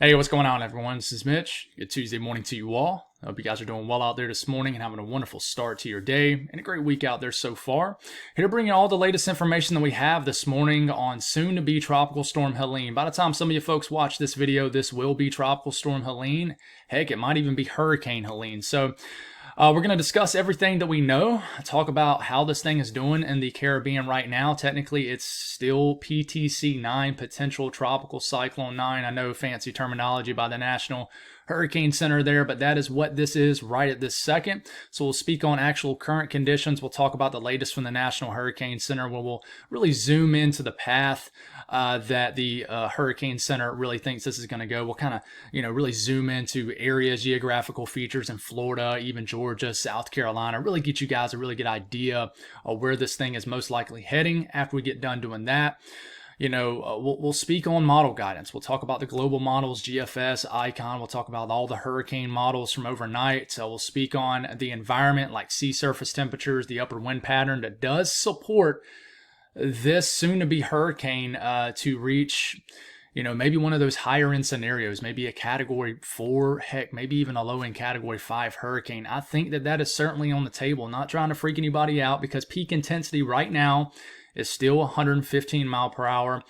Hey, what's going on, everyone? This is Mitch. Good Tuesday morning to you all. I hope you guys are doing well out there this morning and having a wonderful start to your day and a great week out there so far. Here to bring you all the latest information that we have this morning on soon-to-be Tropical Storm Helene. By the time some of you folks watch this video, this will be Tropical Storm Helene. Heck, it might even be Hurricane Helene. So we're going to discuss everything that we know, talk about how this thing is doing in the Caribbean right now. Technically, it's still PTC 9, Potential Tropical Cyclone 9. I know fancy terminology by the National Hurricane Center there, but that is what this is right at this second. So we'll speak on actual current conditions. We'll talk about the latest from the National Hurricane Center, where we'll really zoom into the path that the Hurricane Center really thinks this is going to go. We'll kind of, really zoom into areas, geographical features in Florida, even Georgia, South Carolina, really get you guys a really good idea of where this thing is most likely heading after we get done doing that. We'll speak on model guidance. We'll talk about the global models, GFS, ICON. We'll talk about all the hurricane models from overnight. So we'll speak on the environment like sea surface temperatures, the upper wind pattern that does support this soon-to-be hurricane to reach, maybe one of those higher end scenarios, maybe a category 4, heck, maybe even a low end category 5 hurricane. I think that is certainly on the table. Not trying to freak anybody out, because peak intensity right now is still 115 mile per hour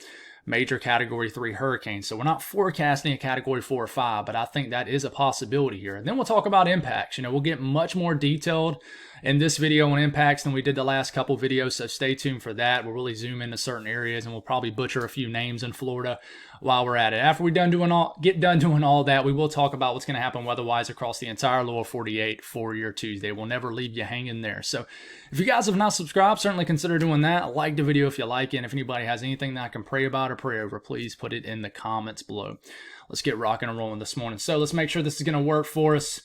major category 3 hurricane. So we're not forecasting a category 4 or 5, but I think that is a possibility here. And then we'll talk about impacts. We'll get much more detailed in this video on impacts than we did the last couple videos, so stay tuned for that. We'll really zoom into certain areas, and we'll probably butcher a few names in Florida while we're at it. After we get done doing all that, we will talk about what's going to happen weather-wise across the entire lower 48 for your Tuesday. We'll never leave you hanging there. So if you guys have not subscribed, certainly consider doing that. Like the video if you like it, and if anybody has anything that I can pray about or pray over, please put it in the comments below. Let's get rocking and rolling this morning. So let's make sure this is going to work for us.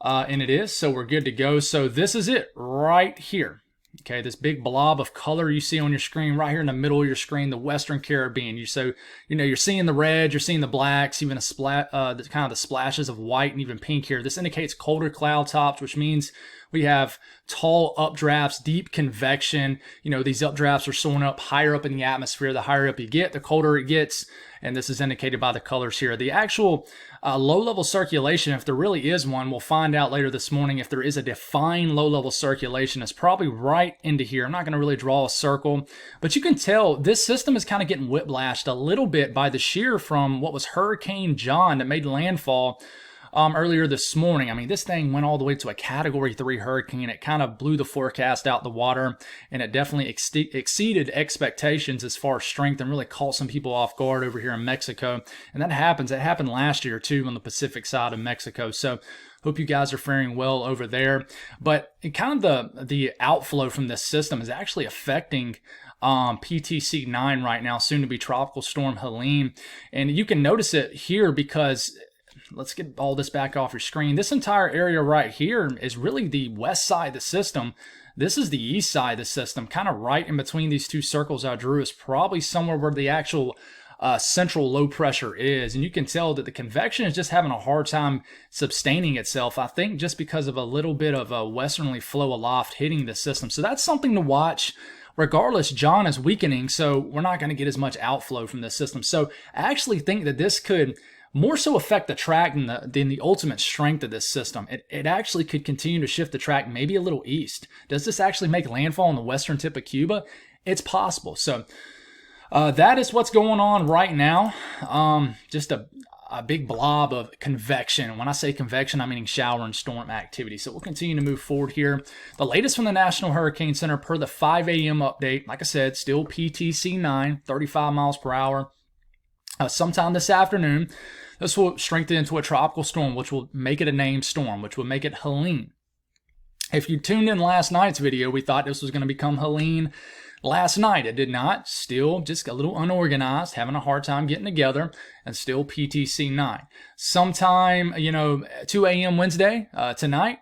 And it is, so we're good to go. So this is it right here. Okay, this big blob of color you see on your screen right here in the middle of your screen, the Western Caribbean. You're seeing the reds, you're seeing the blacks, even kind of the splashes of white and even pink here. This indicates colder cloud tops, which means we have tall updrafts, deep convection. These updrafts are soaring up higher up in the atmosphere. The higher up you get, the colder it gets. And this is indicated by the colors here. The actual low-level circulation, if there really is one, we'll find out later this morning if there is a defined low-level circulation. It's probably right into here. I'm not going to really draw a circle, but you can tell this system is kind of getting whiplashed a little bit by the shear from what was Hurricane John that made landfall earlier this morning. I mean, this thing went all the way to a category 3 hurricane. It kind of blew the forecast out the water, and it definitely exceeded expectations as far as strength and really caught some people off guard over here in Mexico. And that happens. It happened last year too on the Pacific side of Mexico. So hope you guys are faring well over there. But kind of the outflow from this system is actually affecting PTC 9 right now, soon to be Tropical Storm Helene. And you can notice it here because let's get all this back off your screen. This entire area right here is really the west side of the system. This is the east side of the system. Kind of right in between these two circles I drew is probably somewhere where the actual central low pressure is. And you can tell that the convection is just having a hard time sustaining itself, I think just because of a little bit of a westerly flow aloft hitting the system. So that's something to watch. Regardless, John is weakening, so we're not going to get as much outflow from this system. So I actually think that this could more so affect the track than the ultimate strength of this system. It actually could continue to shift the track maybe a little east. Does this actually make landfall on the western tip of Cuba? It's possible. So that is what's going on right now. Just a big blob of convection. When I say convection, I'm meaning shower and storm activity. So we'll continue to move forward here. The latest from the National Hurricane Center per the 5 a.m. update, like I said, still PTC 9, 35 miles per hour. Sometime this afternoon, this will strengthen into a tropical storm, which will make it a named storm, which will make it Helene. If you tuned in last night's video, we thought this was going to become Helene last night. It did not. Still just a little unorganized, having a hard time getting together, and still PTC 9. Sometime, 2 a.m. Wednesday, tonight,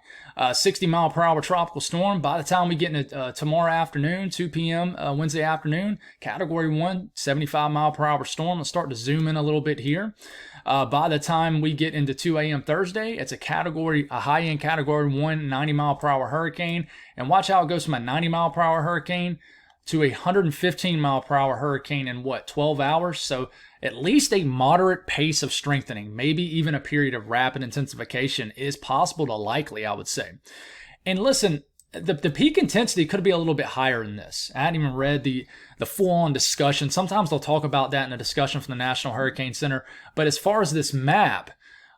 60 mile per hour tropical storm. By the time we get into tomorrow afternoon, 2 p.m. Wednesday afternoon, category 1, 75 mile per hour storm. Let's start to zoom in a little bit here. By the time we get into 2 a.m. Thursday, it's a high-end category 1, 90 mile per hour hurricane. And watch how it goes from a 90 mile per hour hurricane to a 115 mile per hour hurricane in 12 hours? So at least a moderate pace of strengthening, maybe even a period of rapid intensification is possible to likely, I would say. And listen, the peak intensity could be a little bit higher than this. I hadn't even read the full-on discussion. Sometimes they'll talk about that in a discussion from the National Hurricane Center. But as far as this map,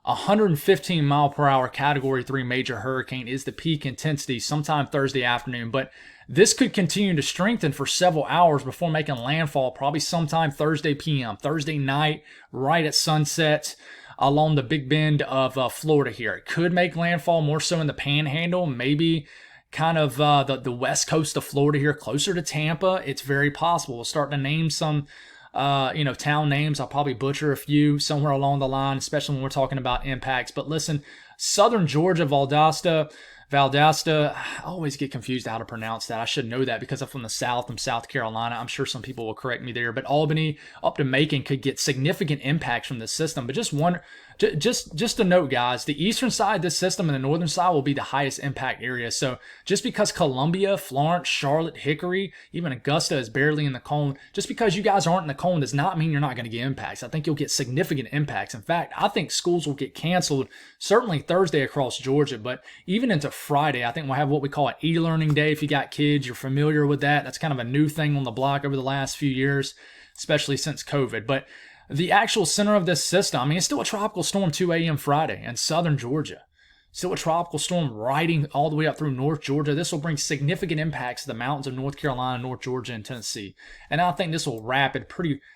115 mile per hour Category 3 major hurricane is the peak intensity sometime Thursday afternoon. But this could continue to strengthen for several hours before making landfall, probably sometime Thursday p.m., Thursday night, right at sunset, along the Big Bend of Florida here. It could make landfall more so in the Panhandle, maybe kind of the west coast of Florida here, closer to Tampa. It's very possible. We'll start to name some town names. I'll probably butcher a few somewhere along the line, especially when we're talking about impacts. But listen, southern Georgia, Valdosta, I always get confused how to pronounce that. I should know that because I'm from the South. I'm South Carolina. I'm sure some people will correct me there. But Albany up to Macon could get significant impacts from this system. But just a note, guys, the eastern side of this system and the northern side will be the highest impact area. So just because Columbia, Florence, Charlotte, Hickory, even Augusta is barely in the cone, just because you guys aren't in the cone does not mean you're not going to get impacts. I think you'll get significant impacts. In fact, I think schools will get canceled certainly Thursday across Georgia, but even into Friday, I think we'll have what we call an e-learning day. If you got kids, you're familiar with that. That's kind of a new thing on the block over the last few years, especially since COVID. But the actual center of this system, I mean, it's still a tropical storm 2 a.m. Friday in southern Georgia. Still a tropical storm riding all the way up through North Georgia. This will bring significant impacts to the mountains of North Carolina, North Georgia, and Tennessee. And I think this will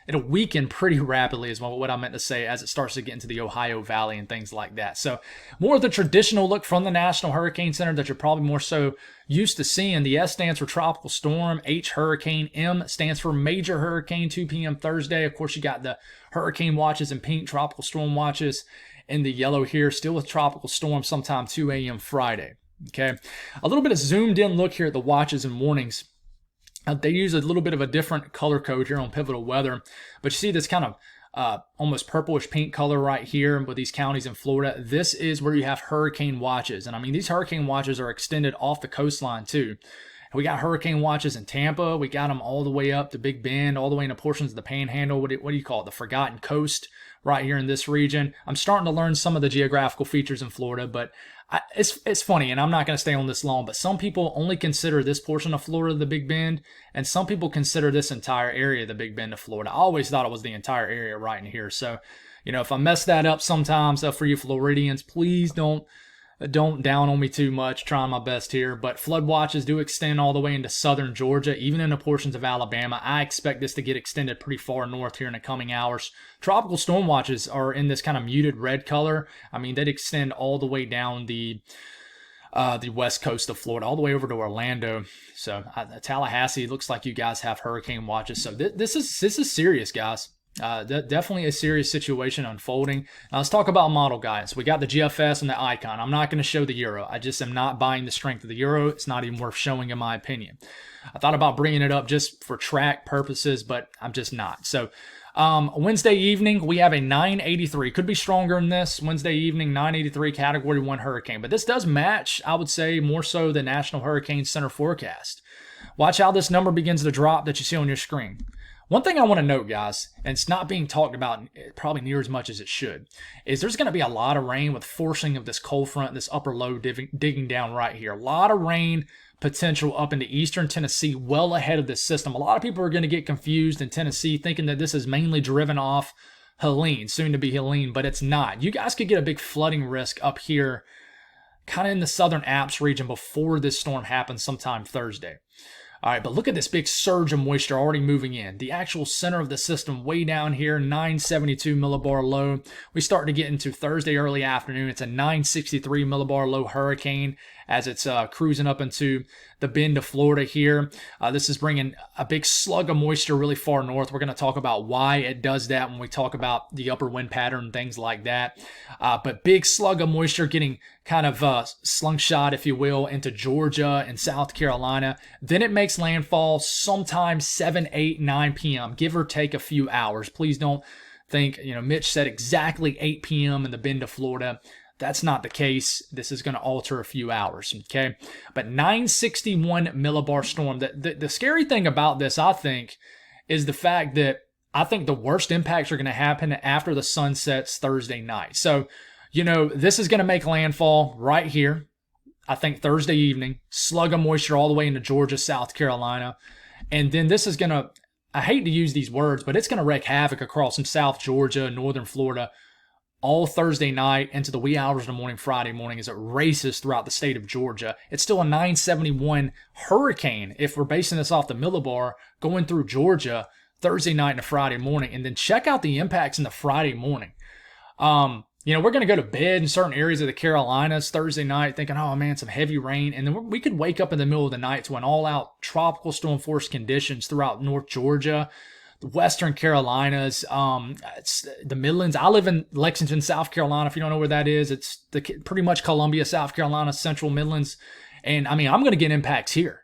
it'll weaken pretty rapidly is what I meant to say as it starts to get into the Ohio Valley and things like that. So more of the traditional look from the National Hurricane Center that you're probably more so used to seeing. The S stands for tropical storm, H hurricane, M stands for major hurricane, 2 p.m. Thursday. Of course, you got the hurricane watches in pink, tropical storm watches in the yellow here, still with tropical storm sometime 2 a.m. Friday. Okay, a little bit of zoomed in look here at the watches and warnings. They use a little bit of a different color code here on Pivotal Weather, but you see this kind of almost purplish pink color right here with these counties in Florida. This is where you have hurricane watches. And I mean, these hurricane watches are extended off the coastline too. We got hurricane watches in Tampa. We got them all the way up to Big Bend, all the way into portions of the Panhandle. What do you call it? The Forgotten Coast right here in this region. I'm starting to learn some of the geographical features in Florida, but it's funny, and I'm not going to stay on this long, but some people only consider this portion of Florida the Big Bend, and some people consider this entire area the Big Bend of Florida. I always thought it was the entire area right in here. So, if I mess that up sometimes for you Floridians, please don't down on me too much, trying my best here. But flood watches do extend all the way into southern Georgia, even into portions of Alabama. I expect this to get extended pretty far north here in the coming hours. Tropical storm watches are in this kind of muted red color. I mean, they'd extend all the way down the west coast of Florida, all the way over to Orlando. So Tallahassee, looks like you guys have hurricane watches. So this is serious, guys. Definitely a serious situation unfolding. Now let's talk about model guidance. We got the GFS and the icon. I'm not going to show the euro. I just am not buying the strength of the euro. It's not even worth showing in my opinion. I thought about bringing it up just for track purposes, but I'm just not. So Wednesday evening, we have a 983. Could be stronger than this. Wednesday evening, 983 Category 1 hurricane. But this does match, I would say, more so the National Hurricane Center forecast. Watch how this number begins to drop that you see on your screen. One thing I want to note, guys, and it's not being talked about probably near as much as it should, is there's going to be a lot of rain with forcing of this cold front, this upper low digging down right here. A lot of rain potential up into eastern Tennessee well ahead of this system. A lot of people are going to get confused in Tennessee thinking that this is mainly driven off Helene, soon to be Helene, but it's not. You guys could get a big flooding risk up here kind of in the southern Alps region before this storm happens sometime Thursday. All right, but look at this big surge of moisture already moving in. The actual center of the system way down here, 972 millibar low. We start to get into Thursday early afternoon. It's a 963 millibar low hurricane as it's cruising up into the Bend of Florida here. This is bringing a big slug of moisture really far north. We're going to talk about why it does that when we talk about the upper wind pattern and things like that. But big slug of moisture getting kind of slingshot, if you will, into Georgia and South Carolina. Then it makes landfall sometime 7, 8, 9 p.m., give or take a few hours. Please don't think, Mitch said exactly 8 p.m. in the Bend of Florida. That's not the case. This is going to alter a few hours, okay? But 961 millibar storm. The scary thing about this, I think, is the fact that I think the worst impacts are going to happen after the sun sets Thursday night. So, this is going to make landfall right here. I think Thursday evening, slug of moisture all the way into Georgia, South Carolina. And then this is going to, I hate to use these words, but it's going to wreak havoc across some South Georgia, northern Florida, all Thursday night into the wee hours of the morning, Friday morning, as it races throughout the state of Georgia. It's still a 971 hurricane, if we're basing this off the millibar, going through Georgia Thursday night and a Friday morning. And then check out the impacts in the Friday morning. We're going to go to bed in certain areas of the Carolinas Thursday night thinking, oh man, some heavy rain. And then we could wake up in the middle of the night to an all-out tropical storm force conditions throughout North Georgia, the Western Carolinas, the Midlands. I live in Lexington, South Carolina. If you don't know where that is, it's pretty much Columbia, South Carolina, Central Midlands. And I'm going to get impacts here.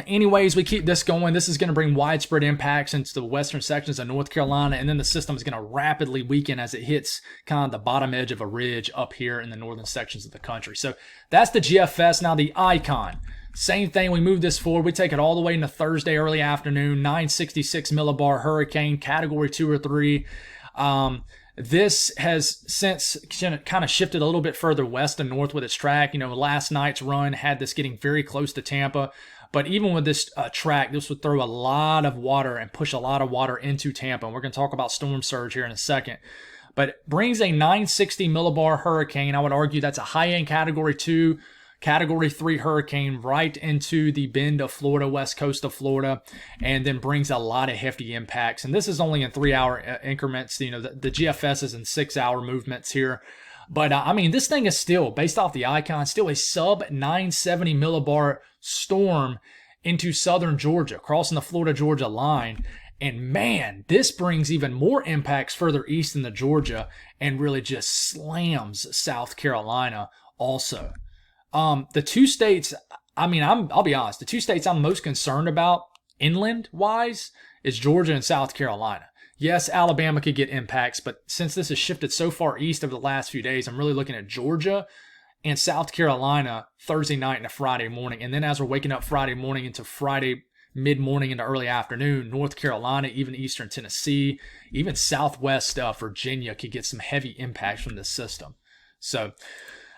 Anyways, we keep this going. This is going to bring widespread impacts into the western sections of North Carolina, and then the system is going to rapidly weaken as it hits kind of the bottom edge of a ridge up here in the northern sections of the country. So that's the GFS. Now the icon. Same thing. We move this forward. We take it all the way into Thursday early afternoon, 966 millibar hurricane, category 2 or 3. This has since kind of shifted a little bit further west and north with its track. Last night's run had this getting very close to Tampa. But even with this track, this would throw a lot of water and push a lot of water into Tampa. And we're going to talk about storm surge here in a second. But it brings a 960 millibar hurricane. I would argue that's a high-end category 2, category 3 hurricane right into the bend of Florida, west coast of Florida, and then brings a lot of hefty impacts. And this is only in 3-hour increments. The GFS is in 6-hour movements here. But this thing is still, based off the icon, still a sub 970 millibar storm into southern Georgia, crossing the Florida-Georgia line. And man, this brings even more impacts further east into Georgia and really just slams South Carolina also. The two states, I'll be honest, the two states I'm most concerned about inland-wise is Georgia and South Carolina. Yes, Alabama could get impacts, but since this has shifted so far east over the last few days, I'm really looking at Georgia and South Carolina Thursday night and a Friday morning. And then as we're waking up Friday morning into Friday mid-morning into early afternoon, North Carolina, even eastern Tennessee, even southwest Virginia could get some heavy impacts from this system. So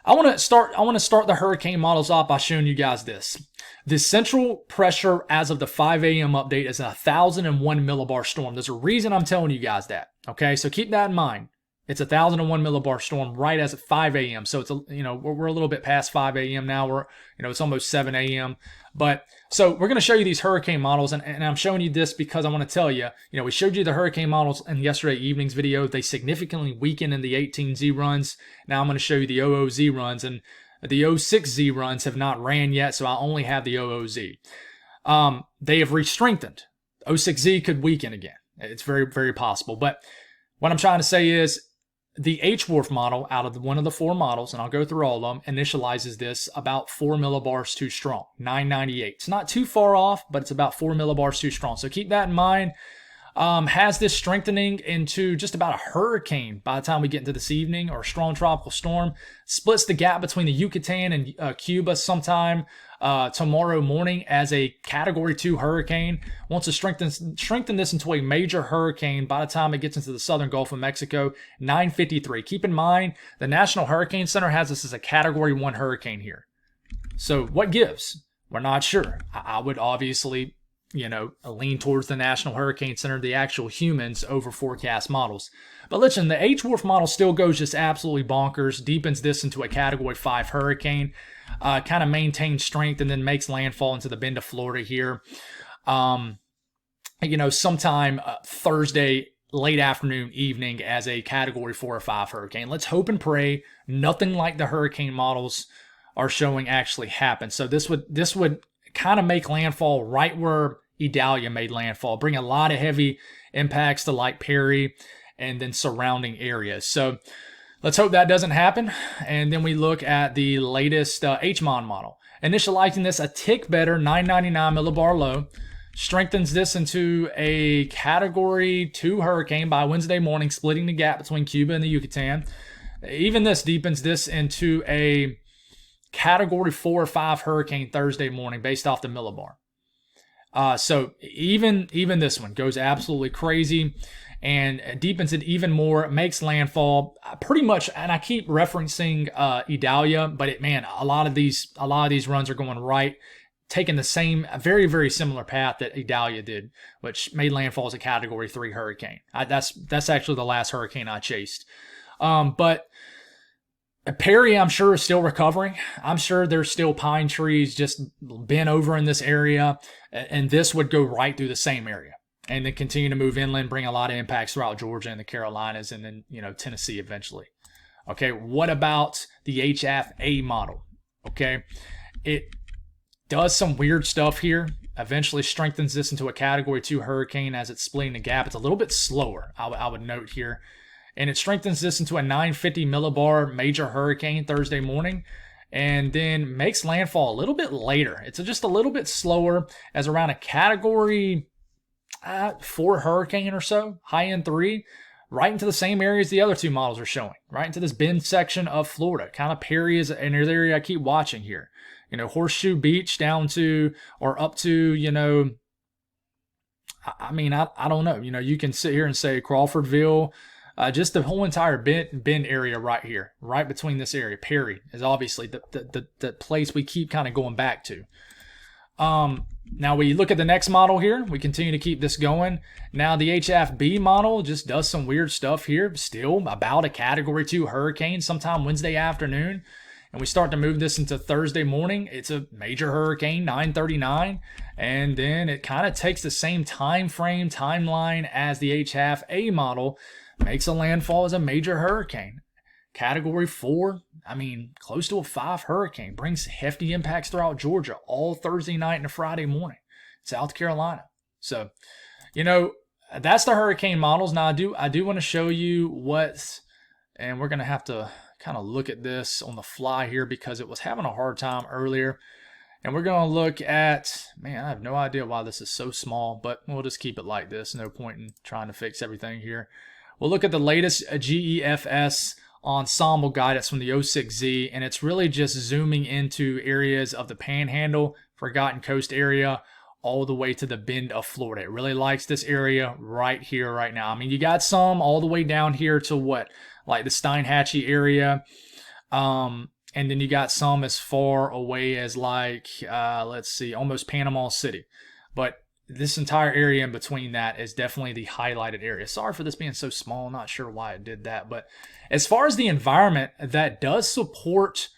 I want to start the hurricane models off by showing you guys this. The central pressure as of the 5 a.m. update is a 1,001 millibar storm. There's a reason I'm telling you guys that. Okay, so keep that in mind. It's a 1,001 millibar storm right as at 5 a.m. So it's we're a little bit past 5 a.m. now. We're it's almost 7 a.m. But so we're going to show you these hurricane models, and I'm showing you this because I want to tell you, we showed you the hurricane models in yesterday evening's video. They significantly weaken in the 18Z runs. Now I'm going to show you the OOZ runs, and the 06Z runs have not ran yet, so I only have the OOZ. They have re-strengthened. 06Z could weaken again. It's very, very possible. But what I'm trying to say is, the H-Wharf model out of one of the 4 models, and I'll go through all of them, initializes this about 4 millibars too strong, 998. It's not too far off, but it's about 4 millibars too strong. So keep that in mind. Has this strengthening into just about a hurricane by the time we get into this evening, or a strong tropical storm. Splits the gap between the Yucatan and Cuba sometime tomorrow morning as a category 2 hurricane. Wants to strengthen this into a major hurricane by the time it gets into the southern Gulf of Mexico, 953. Keep in mind, the National Hurricane Center has this as a category 1 hurricane here. So what gives? We're not sure. I would obviously lean towards the National Hurricane Center, the actual humans, over forecast models. But listen, the H-Wharf model still goes just absolutely bonkers, deepens this into a Category 5 hurricane, kind of maintains strength, and then makes landfall into the bend of Florida here. Sometime Thursday, late afternoon, evening, as a Category 4 or 5 hurricane. Let's hope and pray nothing like the hurricane models are showing actually happen. So this would kind of make landfall right where Idalia made landfall, bring a lot of heavy impacts to like Perry and then surrounding areas. So let's hope that doesn't happen. And then we look at the latest HMON model. Initializing this a tick better, 999 millibar low. Strengthens this into a Category 2 hurricane by Wednesday morning, splitting the gap between Cuba and the Yucatan. Even this deepens this into a Category 4 or 5 hurricane Thursday morning based off the millibar. So even this one goes absolutely crazy and deepens it even more, makes landfall pretty much. And I keep referencing Idalia, but a lot of these runs are going right, taking the same very, very similar path that Idalia did, which made landfall as a Category 3 hurricane. That's actually the last hurricane I chased. But Perry, I'm sure, is still recovering. I'm sure there's still pine trees just bent over in this area, and this would go right through the same area and then continue to move inland, bring a lot of impacts throughout Georgia and the Carolinas, and then, Tennessee eventually. Okay, what about the HFA model? Okay, it does some weird stuff here, eventually strengthens this into a Category 2 hurricane as it's splitting the gap. It's a little bit slower, I would note here. And it strengthens this into a 950 millibar major hurricane Thursday morning, and then makes landfall a little bit later. It's just a little bit slower as around a Category 4 hurricane or so, high end 3, right into the same areas the other two models are showing, right into this bend section of Florida. Kind of Perry is an area I keep watching here. Horseshoe Beach down to, or up to, I don't know. You can sit here and say Crawfordville, just the whole entire bend area right here, right between this area. Perry is obviously the place we keep kind of going back to. Now we look at the next model here. We continue to keep this going. Now the HFB model just does some weird stuff here. Still about a Category 2 hurricane sometime Wednesday afternoon. And we start to move this into Thursday morning. It's a major hurricane, 939. And then it kind of takes the same timeline as the HFA model, makes a landfall as a major hurricane. Category 4, close to a 5 hurricane, brings hefty impacts throughout Georgia all Thursday night and Friday morning, South Carolina. So, that's the hurricane models. Now, I do want to show you and we're going to have to kind of look at this on the fly here because it was having a hard time earlier. And we're going to look at, I have no idea why this is so small, but we'll just keep it like this. No point in trying to fix everything here. We'll look at the latest GEFS ensemble guidance from the 06Z, and it's really just zooming into areas of the Panhandle, Forgotten Coast area, all the way to the bend of Florida. It really likes this area right here, right now. You got some all the way down here to like the Steinhatchee area, and then you got some as far away as almost Panama City. But this entire area in between that is definitely the highlighted area. Sorry for this being so small. Not sure why it did that. But as far as the environment, that does support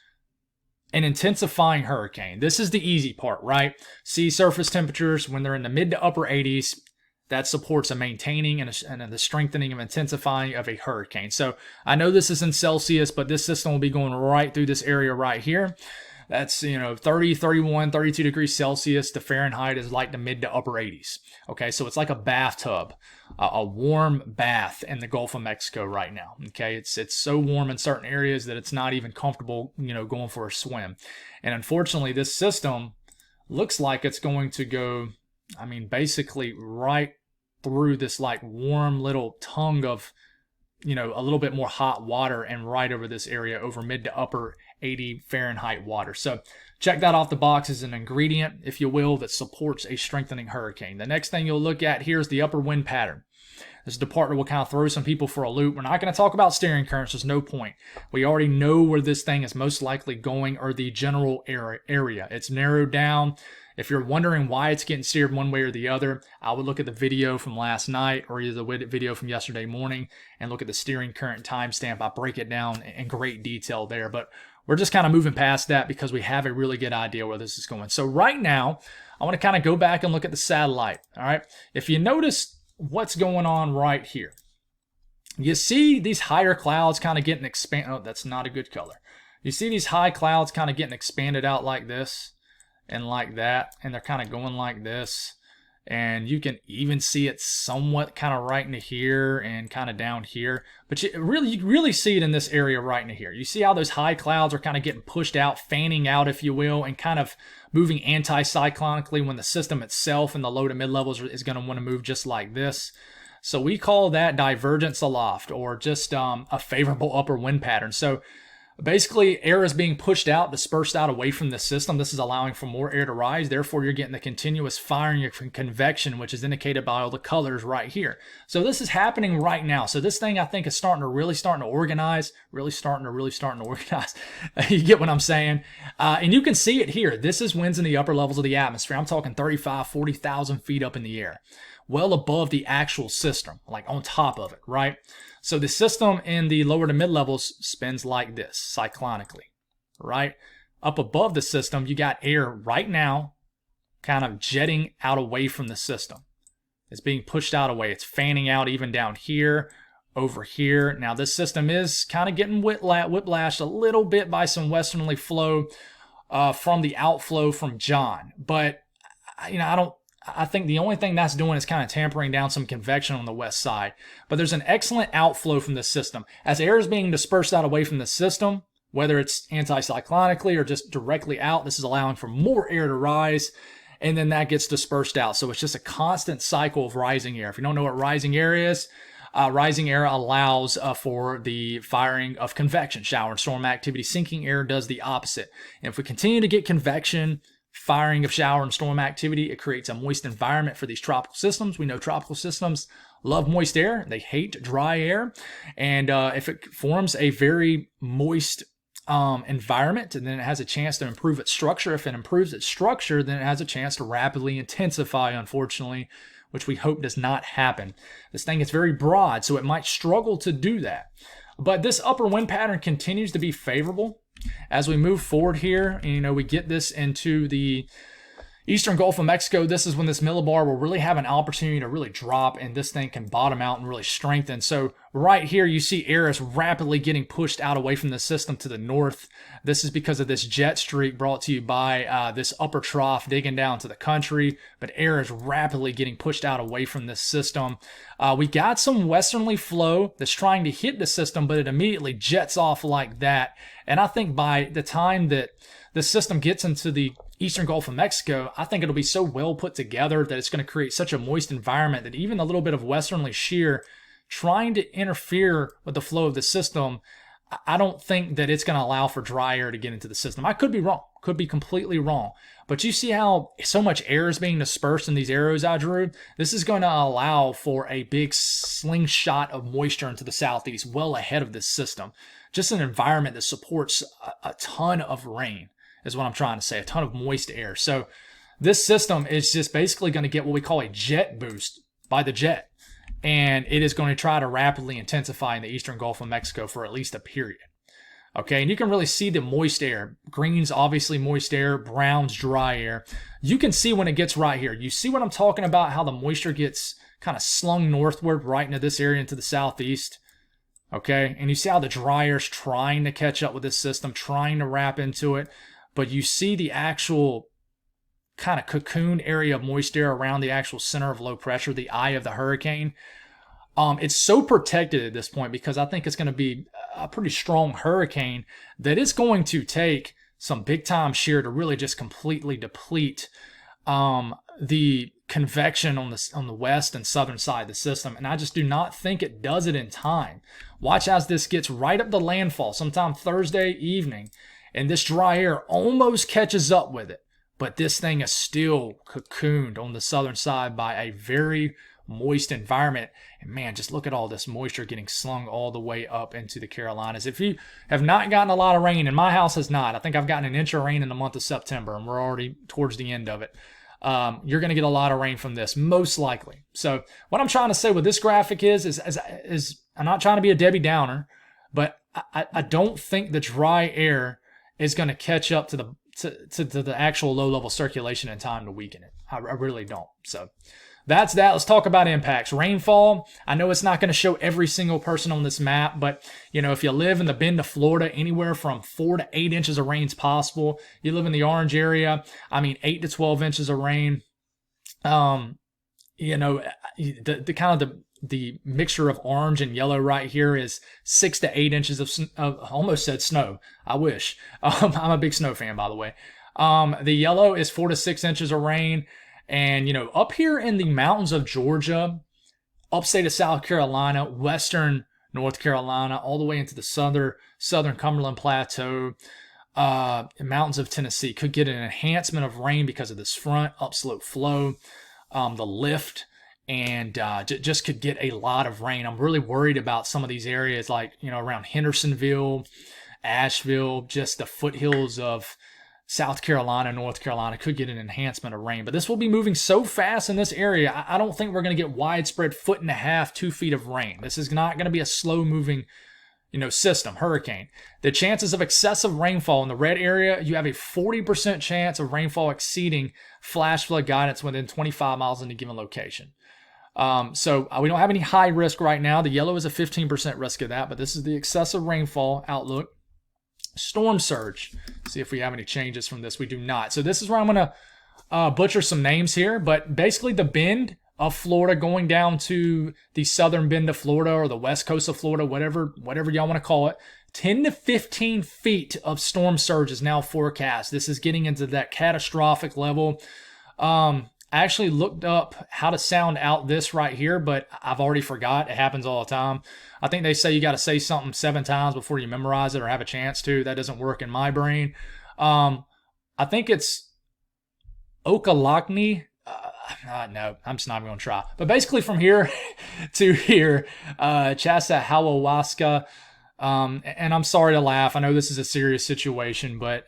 an intensifying hurricane. This is the easy part, right? Sea surface temperatures, when they're in the mid to upper 80s, that supports a maintaining and the strengthening and intensifying of a hurricane. So I know this is in Celsius, but this system will be going right through this area right here. That's, 30, 31, 32 degrees Celsius. The Fahrenheit is like the mid to upper 80s. Okay, so it's like a bathtub, a warm bath in the Gulf of Mexico right now. Okay, it's so warm in certain areas that it's not even comfortable, going for a swim. And unfortunately, this system looks like it's going to go, basically right through this like warm little tongue of, a little bit more hot water and right over this area over mid to upper 80 Fahrenheit water. So check that off the box as an ingredient, if you will, that supports a strengthening hurricane. The next thing you'll look at here is the upper wind pattern. This is the part that will kind of throw some people for a loop. We're not going to talk about steering currents. There's no point. We already know where this thing is most likely going, or the general area. It's narrowed down. If you're wondering why it's getting steered one way or the other, I would look at the video from last night or either the video from yesterday morning and look at the steering current timestamp. I break it down in great detail there, but we're just kind of moving past that because we have a really good idea where this is going. So right now, I want to kind of go back and look at the satellite. All right. If you notice what's going on right here, you see these higher clouds kind of getting expanded. Oh, that's not a good color. You see these high clouds kind of getting expanded out like this and like that, and they're kind of going like this. And you can even see it somewhat kind of right into here and kind of down here. But you really see it in this area right into here. You see how those high clouds are kind of getting pushed out, fanning out, if you will, and kind of moving anti-cyclonically when the system itself in the low to mid levels is going to want to move just like this. So we call that divergence aloft, or just a favorable upper wind pattern. So Basically, air is being pushed out, dispersed out away from the system. This is allowing for more air to rise. Therefore, you're getting the continuous firing of convection, which is indicated by all the colors right here. So this is happening right now. So this thing, I think, is really starting to organize. Really starting to organize. You get what I'm saying? And you can see it here. This is winds in the upper levels of the atmosphere. I'm talking 35, 40,000 feet up in the air. Well above the actual system, like on top of it, right? So the system in the lower to mid levels spins like this, cyclonically, right? Up above the system, you got air right now kind of jetting out away from the system. It's being pushed out away. It's fanning out even down here, over here. Now this system is kind of getting whiplashed a little bit by some westerly flow from the outflow from John. But, I think the only thing that's doing is kind of tampering down some convection on the west side. But there's an excellent outflow from this system. As air is being dispersed out away from the system, whether it's anticyclonically or just directly out, this is allowing for more air to rise, and then that gets dispersed out. So it's just a constant cycle of rising air. If you don't know what rising air is, rising air allows for the firing of convection, shower and storm activity. Sinking air does the opposite. And if we continue to get convection, firing of shower and storm activity, it creates a moist environment for these tropical systems. We know tropical systems love moist air. They hate dry air. And if it forms a very moist environment, and then it has a chance to improve its structure. If it improves its structure, then it has a chance to rapidly intensify, unfortunately, which we hope does not happen. This thing is very broad, so it might struggle to do that. But this upper wind pattern continues to be favorable. As we move forward here, and, we get this into the eastern Gulf of Mexico, this is when this millibar will really have an opportunity to really drop, and this thing can bottom out and really strengthen. So right here, you see air is rapidly getting pushed out away from the system to the north. This is because of this jet streak brought to you by this upper trough digging down to the country, but air is rapidly getting pushed out away from this system. We got some westerly flow that's trying to hit the system, but it immediately jets off like that. And I think by the time that the system gets into the eastern Gulf of Mexico, I think it'll be so well put together that it's going to create such a moist environment that even a little bit of westerly shear trying to interfere with the flow of the system, I don't think that it's going to allow for dry air to get into the system. I could be wrong, could be completely wrong. But you see how so much air is being dispersed in these arrows I drew? This is going to allow for a big slingshot of moisture into the southeast, well ahead of this system. Just an environment that supports a ton of rain is what I'm trying to say, a ton of moist air. So this system is just basically going to get what we call a jet boost by the jet. And it is going to try to rapidly intensify in the eastern Gulf of Mexico for at least a period. Okay, and you can really see the moist air. Green's obviously moist air, brown's dry air. You can see when it gets right here. You see what I'm talking about, how the moisture gets kind of slung northward right into this area into the southeast. Okay, and you see how the dry air's trying to catch up with this system, trying to wrap into it. But you see the actual kind of cocoon area of moist air around the actual center of low pressure, the eye of the hurricane. It's so protected at this point because I think it's going to be a pretty strong hurricane that it's going to take some big time shear to really just completely deplete the convection on the west and southern side of the system. And I just do not think it does it in time. Watch as this gets right up to landfall sometime Thursday evening, and this dry air almost catches up with it. But this thing is still cocooned on the southern side by a very moist environment. And man, just look at all this moisture getting slung all the way up into the Carolinas. If you have not gotten a lot of rain, and my house has not, I think I've gotten an inch of rain in the month of September, and we're already towards the end of it. You're going to get a lot of rain from this, most likely. So what I'm trying to say with this graphic is I'm not trying to be a Debbie Downer, but I don't think the dry air is going to catch up to the actual low-level circulation in time to weaken it. I really don't. So that's that. Let's talk about impacts. Rainfall, I know it's not going to show every single person on this map, but if you live in the Bend of Florida, anywhere from 4 to 8 inches of rain is possible. You live in the Orange area, 8 to 12 inches of rain. The kind of the mixture of orange and yellow right here is 6 to 8 inches of almost said snow. I wish. I'm a big snow fan, by the way. The yellow is 4 to 6 inches of rain. And, up here in the mountains of Georgia, upstate of South Carolina, western North Carolina, all the way into the southern Cumberland Plateau, mountains of Tennessee. Could get an enhancement of rain because of this front, upslope flow, the lift, and just could get a lot of rain. I'm really worried about some of these areas like, around Hendersonville, Asheville, just the foothills of South Carolina, North Carolina could get an enhancement of rain. But this will be moving so fast in this area, I don't think we're going to get widespread 1.5 to 2 feet of rain. This is not going to be a slow moving system, hurricane. The chances of excessive rainfall in the red area, you have a 40% chance of rainfall exceeding flash flood guidance within 25 miles in a given location. So we don't have any high risk right now. The yellow is a 15% risk of that, but this is the excessive rainfall outlook. Storm surge. See if we have any changes from this. We do not. So this is where I'm going to butcher some names here, but basically the bend of Florida going down to the southern bend of Florida or the west coast of Florida, whatever y'all want to call it, 10 to 15 feet of storm surge is now forecast. This is getting into that catastrophic level. I actually looked up how to sound out this right here, but I've already forgot. It happens all the time. I think they say you got to say something 7 times before you memorize it or have a chance to. That doesn't work in my brain. I think it's Okalachny. No, I'm just not even going to try. But basically from here to here, Chassahowaska. And I'm sorry to laugh. I know this is a serious situation, but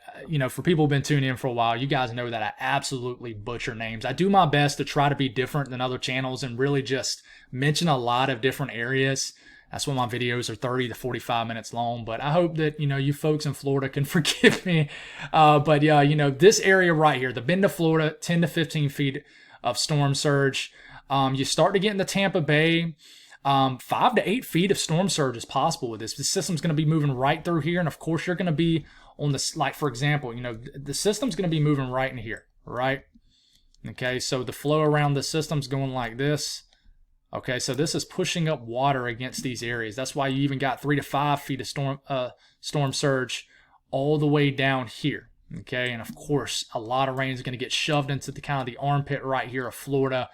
for people who've been tuning in for a while, you guys know that I absolutely butcher names. I do my best to try to be different than other channels and really just mention a lot of different areas. That's why my videos are 30 to 45 minutes long. But I hope that, you folks in Florida can forgive me. But yeah, this area right here, the bend of Florida, 10 to 15 feet of storm surge. You start to get into Tampa Bay. 5 to 8 feet of storm surge is possible with this. The system's going to be moving right through here. And of course, you're going to be on this, like, for example, the system's going to be moving right in here, right? Okay, so the flow around the system's going like this. Okay, so this is pushing up water against these areas. That's why you even got 3 to 5 feet of storm surge all the way down here. Okay, and of course, a lot of rain is going to get shoved into the kind of the armpit right here of Florida.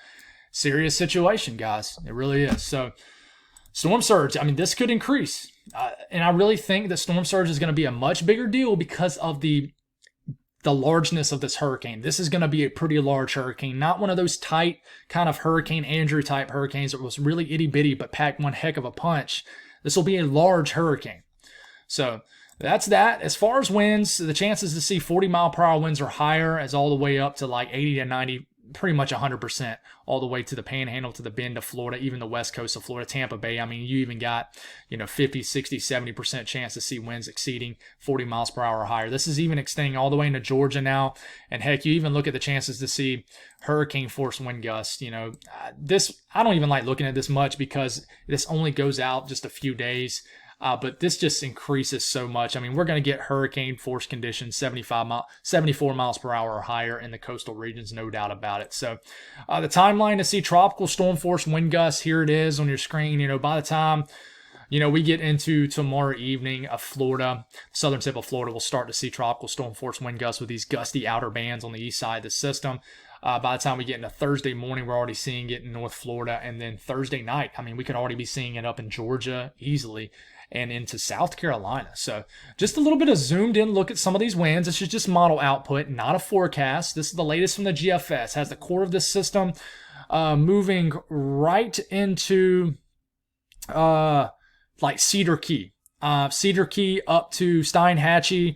Serious situation, guys. It really is. So storm surge, this could increase. And I really think that storm surge is going to be a much bigger deal because of the largeness of this hurricane. This is going to be a pretty large hurricane, not one of those tight kind of Hurricane Andrew type hurricanes that was really itty bitty but packed one heck of a punch. This will be a large hurricane. So that's that. As far as winds, the chances to see 40-mile-per-hour winds are higher, as all the way up to like 80 to 90, pretty much 100%, all the way to the Panhandle, to the bend of Florida, even the west coast of Florida, Tampa Bay. You even got 50, 60, 70% chance to see winds exceeding 40 miles per hour or higher. This is even extending all the way into Georgia now. And heck, you even look at the chances to see hurricane force wind gusts. This, I don't even like looking at this much because this only goes out just a few days. But this just increases so much. We're going to get hurricane force conditions, 74 miles per hour or higher in the coastal regions, no doubt about it. So the timeline to see tropical storm force wind gusts, here it is on your screen. By the time, we get into tomorrow evening of Florida, southern tip of Florida, we'll start to see tropical storm force wind gusts with these gusty outer bands on the east side of the system. By the time we get into Thursday morning, we're already seeing it in North Florida. And then Thursday night, we could already be seeing it up in Georgia easily and into South Carolina. So just a little bit of zoomed in look at some of these winds. This is just model output, not a forecast. This is the latest from the GFS. Has the core of this system moving right into like Cedar Key. Cedar Key up to Steinhatchee,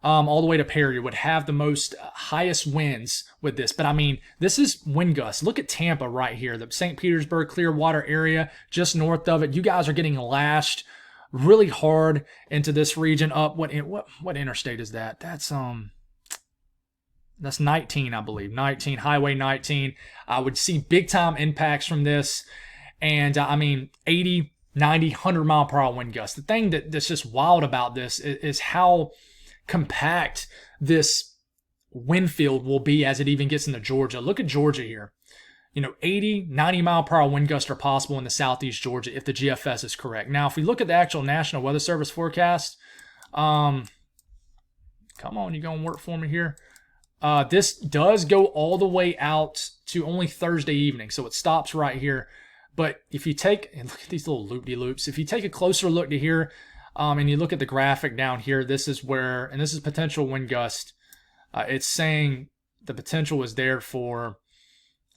all the way to Perry would have the most highest winds with this. But this is wind gusts. Look at Tampa right here, the St. Petersburg, Clearwater area, just north of it. You guys are getting lashed really hard into this region up. What interstate is that? That's 19, I believe. 19, Highway 19. I would see big time impacts from this. And 80, 90, 100 mile per hour wind gusts. The thing that's just wild about this is how compact this wind field will be as it even gets into Georgia. Look at Georgia here. 80, 90 mile per hour wind gusts are possible in the southeast Georgia if the GFS is correct. Now, if we look at the actual National Weather Service forecast, come on, you're going to work for me here. This does go all the way out to only Thursday evening, so it stops right here. But if you take, and look at these little loop-de-loops, if you take a closer look to here, and you look at the graphic down here, this is where, and this is potential wind gust. It's saying the potential is there for,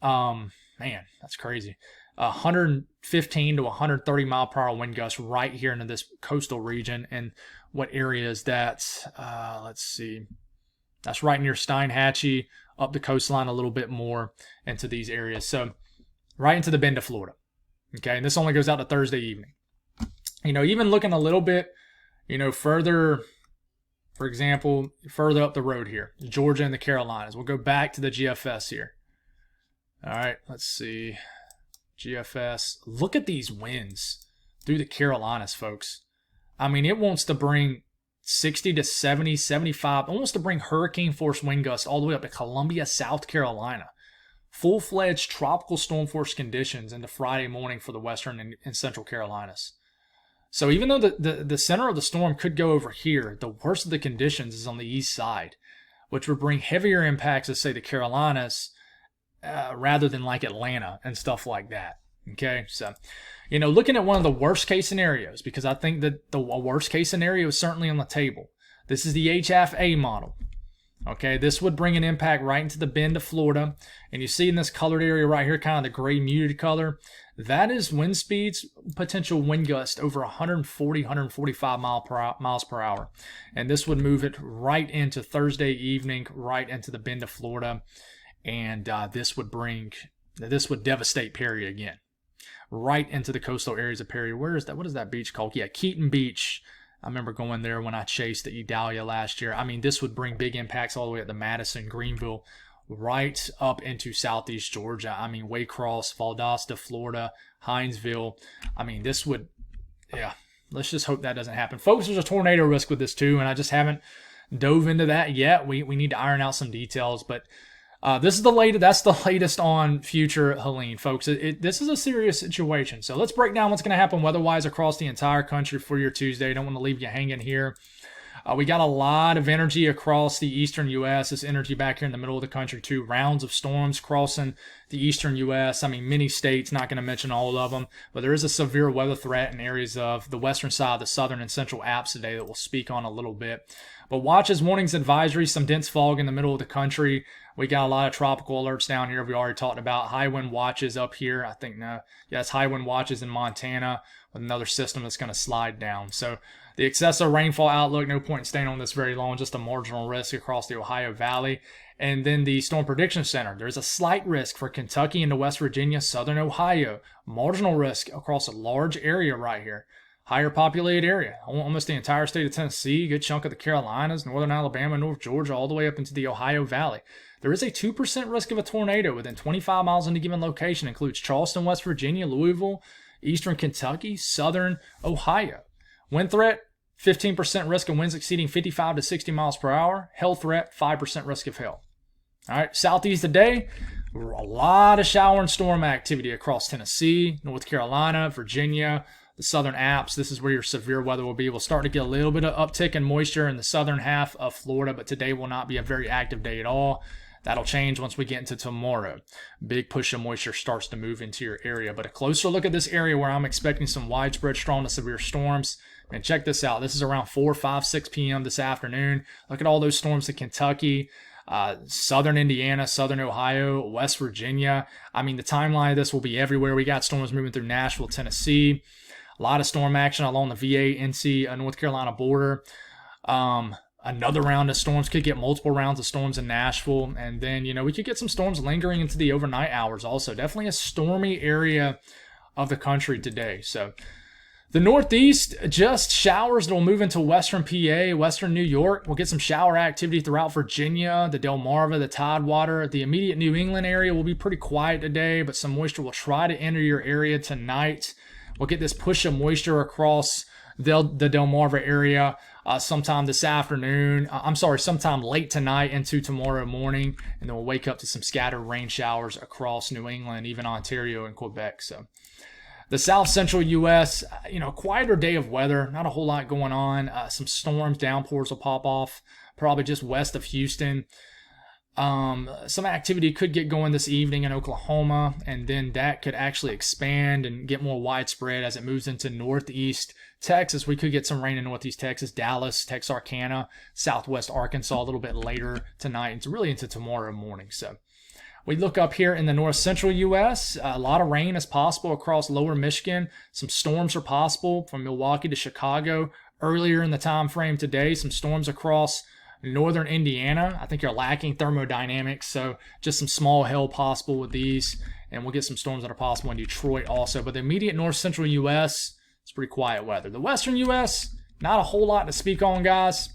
man, that's crazy. 115 to 130 mile per hour wind gusts right here into this coastal region. And what area is that? Let's see. That's right near Steinhatchee, up the coastline a little bit more into these areas. So right into the bend of Florida. Okay, and this only goes out to Thursday evening. Even looking a little bit, further, for example, further up the road here, Georgia and the Carolinas. We'll go back to the GFS here. All right, let's see. GFS. Look at these winds through the Carolinas, folks. I mean, it wants to bring 60 to 70, 75. It wants to bring hurricane force wind gusts all the way up to Columbia, South Carolina. Full-fledged tropical storm force conditions into Friday morning for the western and central Carolinas. So even though the center of the storm could go over here, the worst of the conditions is on the east side, which would bring heavier impacts to, say, the Carolinas, rather than like Atlanta and stuff like that. Okay, so, looking at one of the worst case scenarios, because I think that the worst case scenario is certainly on the table. This is the HFA model. Okay, this would bring an impact right into the bend of Florida. And you see in this colored area right here, kind of the gray muted color, that is wind speeds, potential wind gust over 140, 145 miles per hour. And this would move it right into Thursday evening, right into the bend of Florida. And this would devastate Perry again, right into the coastal areas of Perry. Where is that? What is that beach called? Yeah, Keaton Beach. I remember going there when I chased the Idalia last year. I mean, this would bring big impacts all the way up to Madison, Greenville, right up into southeast Georgia. I mean, Waycross, Valdosta, Florida, Hinesville. I mean, this would, yeah, let's just hope that doesn't happen. Folks, there's a tornado risk with this too, and I just haven't dove into that yet. We need to iron out some details, but this is the latest. That's the latest on Future Helene, folks. This is a serious situation. So let's break down what's going to happen weather-wise across the entire country for your Tuesday. Don't want to leave you hanging here. We got a lot of energy across the eastern U.S. This energy back here in the middle of the country too. Rounds of storms crossing the eastern U.S. I mean, many states, not going to mention all of them, but there is a severe weather threat in areas of the western side, the southern and central apps today that we'll speak on a little bit. But watch as warnings, advisories, some dense fog in the middle of the country. We got a lot of tropical alerts down here. We already talked about high wind watches up here. I think, it's high wind watches in Montana with another system that's going to slide down. So the excessive rainfall outlook, no point in staying on this very long, just a marginal risk across the Ohio Valley. And then the Storm Prediction Center, there's a slight risk for Kentucky into West Virginia, southern Ohio. Marginal risk across a large area right here. Higher populated area. Almost the entire state of Tennessee, a good chunk of the Carolinas, northern Alabama, North Georgia, all the way up into the Ohio Valley. There is a 2% risk of a tornado within 25 miles in a given location. Includes Charleston, West Virginia, Louisville, eastern Kentucky, southern Ohio. Wind threat, 15% risk of winds exceeding 55 to 60 miles per hour. Hail threat, 5% risk of hail. All right, southeast today, a lot of shower and storm activity across Tennessee, North Carolina, Virginia, the southern apps. This is where your severe weather will be. We'll start to get a little bit of uptick in moisture in the southern half of Florida, but today will not be a very active day at all. That'll change once we get into tomorrow. Big push of moisture starts to move into your area. But a closer look at this area where I'm expecting some widespread strong to severe storms. And check this out. This is around 4, 5, 6 p.m. this afternoon. Look at all those storms in Kentucky, southern Indiana, southern Ohio, West Virginia. I mean, the timeline of this will be everywhere. We got storms moving through Nashville, Tennessee. A lot of storm action along the VA, NC, North Carolina border. Another round of storms. Could get multiple rounds of storms in Nashville. And then, we could get some storms lingering into the overnight hours also. Definitely a stormy area of the country today. So the Northeast, just showers that will move into western PA, western New York. We'll get some shower activity throughout Virginia, the Delmarva, the Tidewater. The immediate New England area will be pretty quiet today, but some moisture will try to enter your area tonight. We'll get this push of moisture across the Delmarva area sometime this afternoon. Sometime late tonight into tomorrow morning. And then we'll wake up to some scattered rain showers across New England, even Ontario and Quebec. So the south central U.S., quieter day of weather. Not a whole lot going on. Some storms, downpours will pop off, probably just west of Houston. Some activity could get going this evening in Oklahoma, and then that could actually expand and get more widespread as it moves into northeast Texas. We could get some rain in northeast Texas, Dallas, Texarkana, southwest Arkansas a little bit later tonight. It's really into tomorrow morning. So we look up here in the north central U.S. A lot of rain is possible across lower Michigan. Some storms are possible from Milwaukee to Chicago. Earlier in the time frame today, some storms across northern Indiana. I think you're lacking thermodynamics, so just some small hail possible with these, and we'll get some storms that are possible in Detroit also. But the immediate north central U.S., it's pretty quiet weather. The western U.S., not a whole lot to speak on, guys.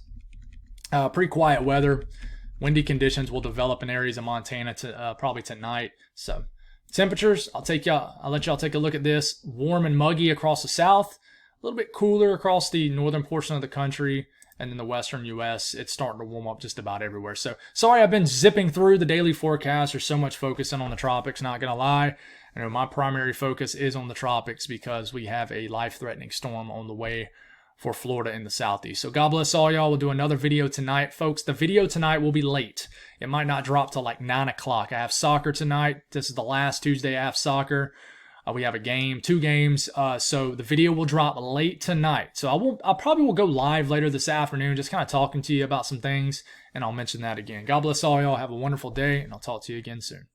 Pretty quiet weather. Windy conditions will develop in areas of Montana to probably tonight. So temperatures, I'll let y'all take a look at this. Warm and muggy across the south, a little bit cooler across the northern portion of the country. And in the western U.S., it's starting to warm up just about everywhere. So, sorry I've been zipping through the daily forecast. There's so much focusing on the tropics, not going to lie. I know my primary focus is on the tropics because we have a life-threatening storm on the way for Florida in the southeast. So, God bless all y'all. We'll do another video tonight. Folks, the video tonight will be late. It might not drop till like 9 o'clock. I have soccer tonight. This is the last Tuesday I have soccer. We have a game, 2 games, so the video will drop late tonight. So I probably will go live later this afternoon, just kind of talking to you about some things, and I'll mention that again. God bless all y'all. Have a wonderful day, and I'll talk to you again soon.